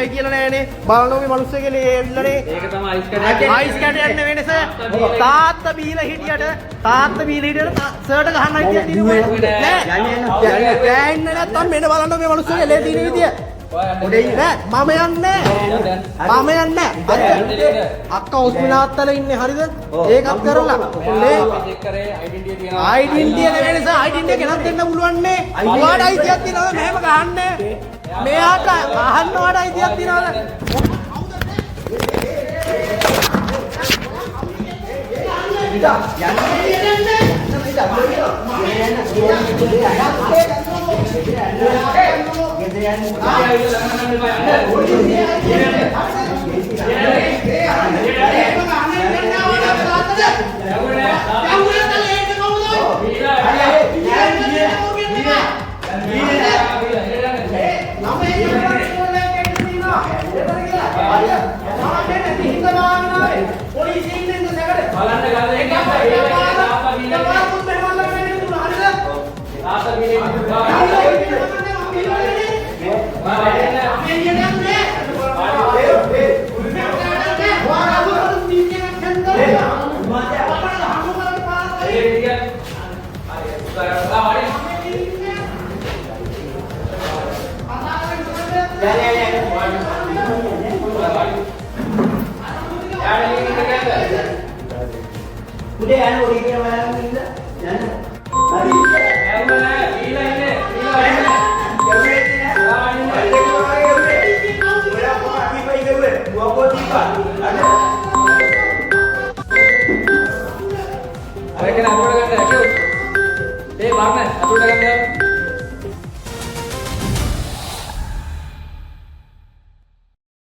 කියලා නෑනේ බලනවා මේ මිනිස්සුගේ ලේල්ලනේ ඒක තමයි අයිස් කැටයක් නෙවෙයි සර් තාත්තා බීලා හිටියට සර්ට ගහන්න අයිතියක් තියෙනවා නෑ යන්නේ නැත්තම් මෙන්න බලන්න මේ මිනිස්සුගේ ලේ තියෙන විදිය ඔඩේ නෑ මම යන්නේ අක්කා හොස්පිටාලේ ඉන්නේ හරිද ඒකත් කරලා ලේ අයිඩෙන්ටිටි නෙවෙයි සර් අයිඩෙන්ටිටි ගෙනත් දෙන්න පුළුවන් නේ ඔයාට අයිතියක් තියෙනවද මෙහෙම ගහන්නේ මෙයාට අහන්න ඔයාට අයිතියක් තියෙනවද udah anu udah kira malam ini dah hari Kenapa?